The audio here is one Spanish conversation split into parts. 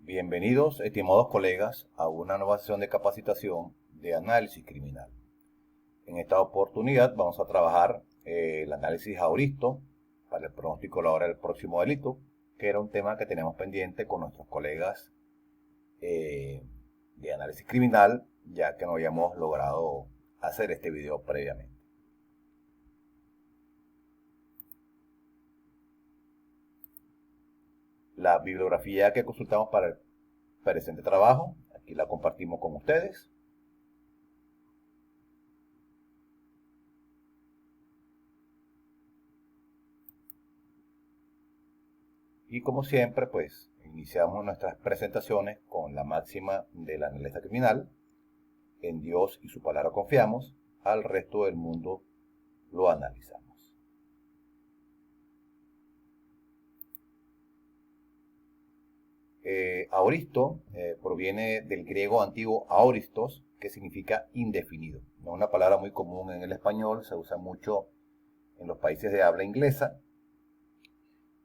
Bienvenidos, estimados colegas, a una nueva sesión de capacitación de análisis criminal. En esta oportunidad vamos a trabajar el análisis auristo para el pronóstico de la hora del próximo delito, que era un tema que tenemos pendiente con nuestros colegas de análisis criminal, ya que no habíamos logrado hacer este video previamente. La bibliografía que consultamos para el presente trabajo, aquí la compartimos con ustedes. Y como siempre, pues iniciamos nuestras presentaciones con la máxima del analista criminal: en Dios y su palabra confiamos, al resto del mundo lo analizamos. Auristo proviene del griego antiguo auristos, que significa indefinido. No es una palabra muy común en el español, se usa mucho en los países de habla inglesa.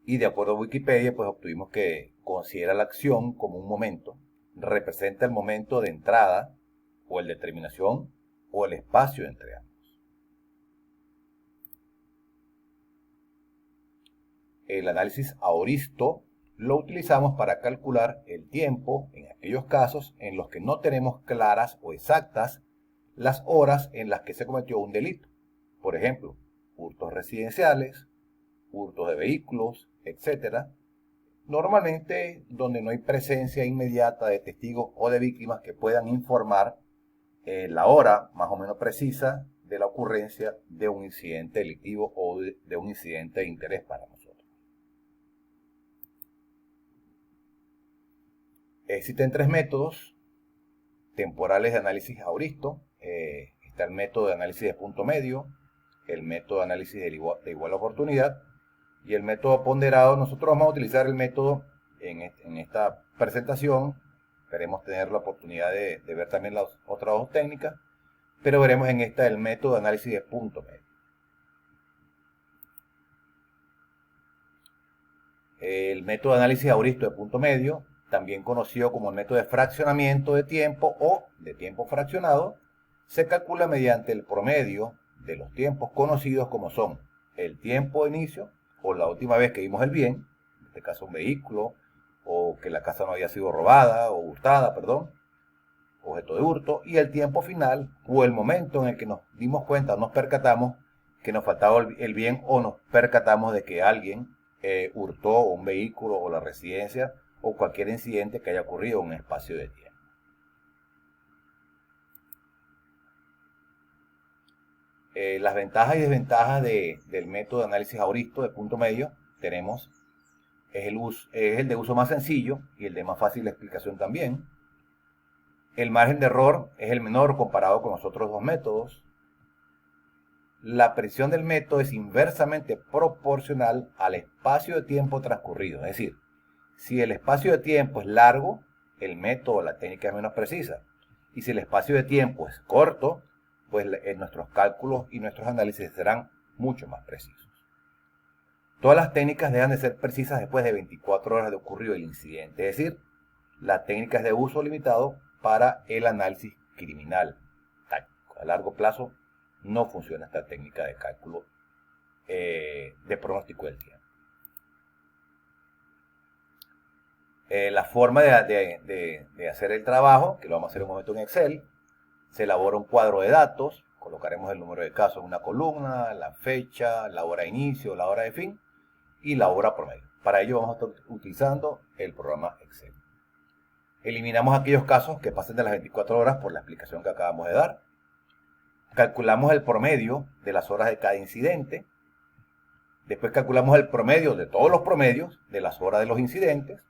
Y de acuerdo a Wikipedia, pues obtuvimos que considera la acción como un momento, representa el momento de entrada, o el de terminación, o el espacio entre ambos. El análisis auristo lo utilizamos para calcular el tiempo en aquellos casos en los que no tenemos claras o exactas las horas en las que se cometió un delito. Por ejemplo, hurtos residenciales, hurtos de vehículos, etc. Normalmente donde no hay presencia inmediata de testigos o de víctimas que puedan informar la hora más o menos precisa de la ocurrencia de un incidente delictivo o de un incidente de interés para nosotros. Existen tres métodos temporales de análisis auristo. Está el método de análisis de punto medio, el método de análisis de igual oportunidad y el método ponderado. Nosotros vamos a utilizar el método en esta presentación. Esperemos tener la oportunidad de ver también las otras dos técnicas, pero veremos en esta el método de análisis de punto medio. El método de análisis auristo de punto medio, también conocido como el método de fraccionamiento de tiempo o de tiempo fraccionado, se calcula mediante el promedio de los tiempos conocidos como son el tiempo de inicio, o la última vez que vimos el bien, en este caso un vehículo, o que la casa no había sido robada, o hurtada, perdón, objeto de hurto, y el tiempo final, o el momento en el que nos dimos cuenta, nos percatamos que nos faltaba el bien, o nos percatamos de que alguien hurtó un vehículo o la residencia, o cualquier incidente que haya ocurrido en un espacio de tiempo. Las ventajas y desventajas del método de análisis auristo de punto medio tenemos: es el de uso más sencillo y el de más fácil explicación también. El margen de error es el menor comparado con los otros dos métodos. La precisión del método es inversamente proporcional al espacio de tiempo transcurrido. Es decir, si el espacio de tiempo es largo, el método o la técnica es menos precisa. Y si el espacio de tiempo es corto, pues nuestros cálculos y nuestros análisis serán mucho más precisos. Todas las técnicas dejan de ser precisas después de 24 horas de ocurrido el incidente. Es decir, la técnica es de uso limitado para el análisis criminal táctico. A largo plazo no funciona esta técnica de cálculo de pronóstico del tiempo. La forma de hacer el trabajo, que lo vamos a hacer en un momento en Excel: se elabora un cuadro de datos, colocaremos el número de casos en una columna, la fecha, la hora de inicio, la hora de fin y la hora promedio. Para ello vamos a estar utilizando el programa Excel. Eliminamos aquellos casos que pasen de las 24 horas por la explicación que acabamos de dar. Calculamos el promedio de las horas de cada incidente. Después calculamos el promedio de todos los promedios de las horas de los incidentes.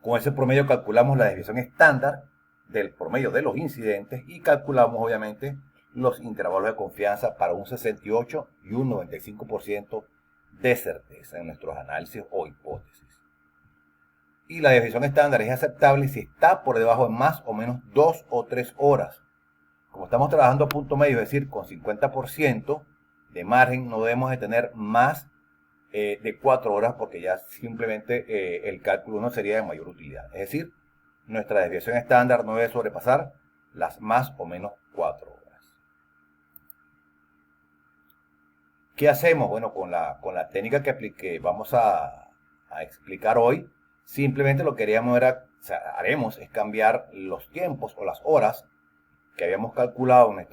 Con ese promedio calculamos la desviación estándar del promedio de los incidentes y calculamos obviamente los intervalos de confianza para un 68 y un 95% de certeza en nuestros análisis o hipótesis. Y la desviación estándar es aceptable si está por debajo de más o menos 2 o 3 horas. Como estamos trabajando a punto medio, es decir, con 50% de margen, no debemos de tener más de 4 horas, porque ya simplemente el cálculo no sería de mayor utilidad. Es decir, nuestra desviación estándar no debe sobrepasar las más o menos 4 horas. ¿Qué hacemos? Bueno, con la técnica que vamos a explicar hoy, simplemente lo que haremos es cambiar los tiempos o las horas que habíamos calculado en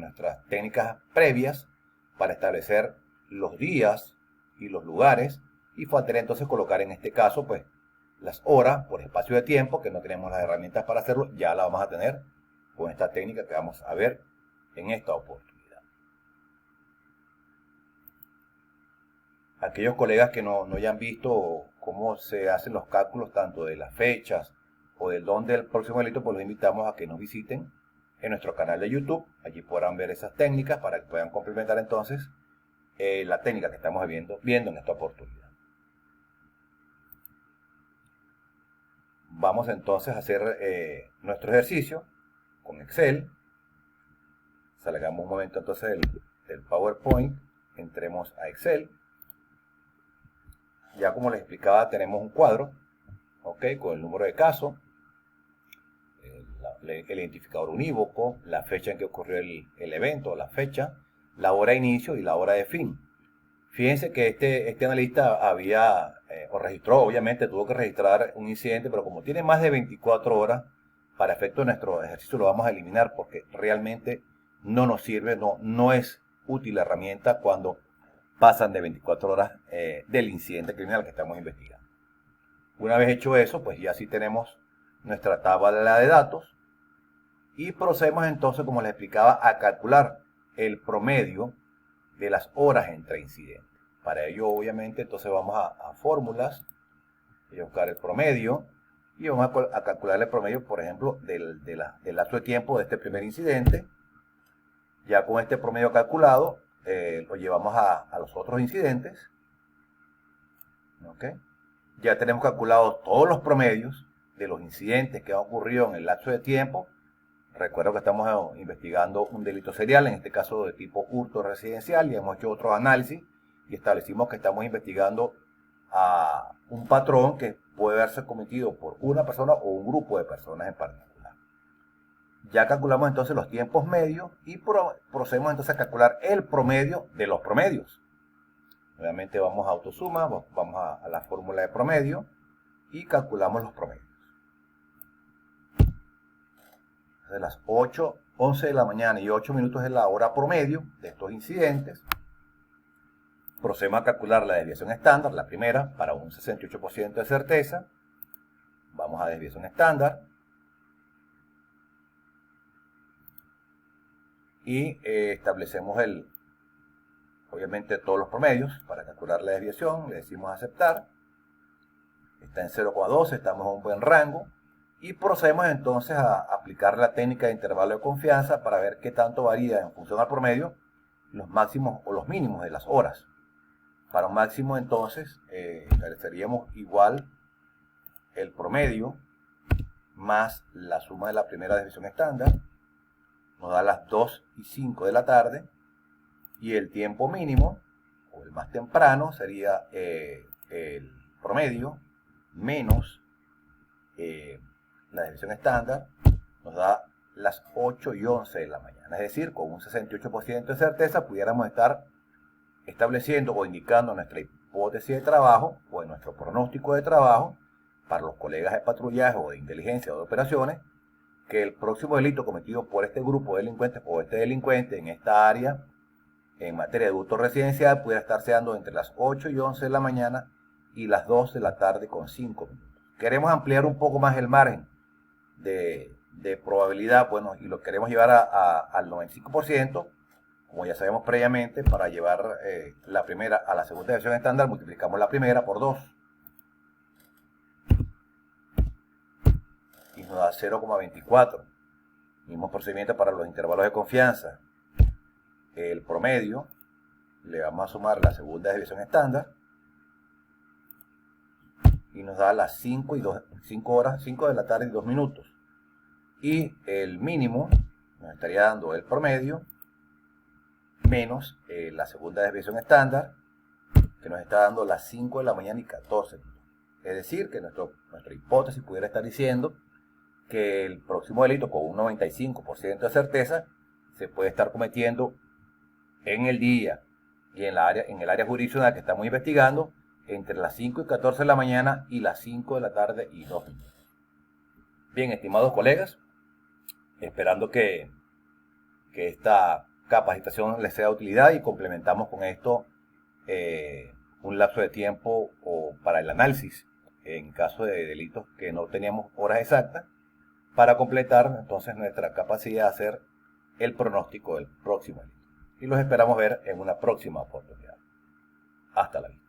nuestras técnicas previas para establecer los días y los lugares, y faltaría entonces colocar en este caso pues las horas por espacio de tiempo, que no tenemos las herramientas para hacerlo, ya la vamos a tener con esta técnica que vamos a ver en esta oportunidad. Aquellos colegas que no hayan visto cómo se hacen los cálculos tanto de las fechas o del dónde del próximo delito, pues los invitamos a que nos visiten en nuestro canal de YouTube. Allí podrán ver esas técnicas para que puedan complementar entonces la técnica que estamos viendo en esta oportunidad. Vamos entonces a hacer nuestro ejercicio con Excel. Salgamos un momento entonces del PowerPoint, entremos a Excel. Ya como les explicaba, tenemos un cuadro, con el número de caso, el identificador unívoco, la fecha en que ocurrió el evento, la fecha, la hora de inicio y la hora de fin. Fíjense que este analista registró, obviamente tuvo que registrar un incidente, pero como tiene más de 24 horas, para efecto de nuestro ejercicio lo vamos a eliminar porque realmente no nos sirve, no es útil la herramienta cuando pasan de 24 horas del incidente criminal que estamos investigando. Una vez hecho eso, pues ya sí tenemos nuestra tabla de datos y procedemos entonces, como les explicaba, a calcular el promedio de las horas entre incidentes. Para ello, obviamente, entonces vamos a fórmulas, y a buscar el promedio, y vamos a calcular el promedio, por ejemplo, del lapso de tiempo de este primer incidente. Ya con este promedio calculado, lo llevamos a los otros incidentes. Ya tenemos calculados todos los promedios de los incidentes que han ocurrido en el lapso de tiempo. Recuerdo que estamos investigando un delito serial, en este caso de tipo hurto residencial, y hemos hecho otros análisis y establecimos que estamos investigando a un patrón que puede haberse cometido por una persona o un grupo de personas en particular. Ya calculamos entonces los tiempos medios y procedemos entonces a calcular el promedio de los promedios. Nuevamente vamos a autosuma, vamos a la fórmula de promedio y calculamos los promedios. De las 8:11 de la mañana y 8 minutos es la hora promedio de estos incidentes. Procedemos a calcular la desviación estándar, la primera, para un 68% de certeza. Vamos a desviación estándar. Y establecemos obviamente todos los promedios para calcular la desviación. Le decimos aceptar. Está en 0,12, estamos en un buen rango. Y procedemos entonces a aplicar la técnica de intervalo de confianza para ver qué tanto varía en función al promedio los máximos o los mínimos de las horas. Para un máximo entonces estableceríamos igual el promedio más la suma de la primera desviación estándar. Nos da las 2:05 de la tarde. Y el tiempo mínimo, o el más temprano, sería el promedio menos la desviación estándar. Nos da las 8:11 de la mañana. Es decir, con un 68% de certeza pudiéramos estar estableciendo o indicando nuestra hipótesis de trabajo o en nuestro pronóstico de trabajo para los colegas de patrullaje o de inteligencia o de operaciones, que el próximo delito cometido por este grupo de delincuentes o este delincuente en esta área en materia de hurto residencial pudiera estarse dando entre las 8:11 de la mañana y las 2 de la tarde con 5 minutos. Queremos ampliar un poco más el margen de probabilidad, bueno, y lo queremos llevar al 95%, como ya sabemos previamente. Para llevar la primera a la segunda desviación estándar, multiplicamos la primera por 2. Y nos da 0,24. Mismo procedimiento para los intervalos de confianza. El promedio, le vamos a sumar la segunda desviación estándar. Y nos da las 5 de la tarde y 2 minutos. Y el mínimo nos estaría dando el promedio menos la segunda desviación estándar, que nos está dando las 5 de la mañana y 14 minutos. Es decir, que nuestra hipótesis pudiera estar diciendo que el próximo delito, con un 95% de certeza, se puede estar cometiendo en el día y en el área jurisdiccional que estamos investigando, entre las 5 y 14 de la mañana y las 5 de la tarde y 2 minutos. Bien, estimados colegas, esperando que esta capacitación les sea de utilidad, y complementamos con esto un lapso de tiempo para el análisis en caso de delitos que no teníamos horas exactas, para completar entonces nuestra capacidad de hacer el pronóstico del próximo delito. Y los esperamos ver en una próxima oportunidad. Hasta la vista.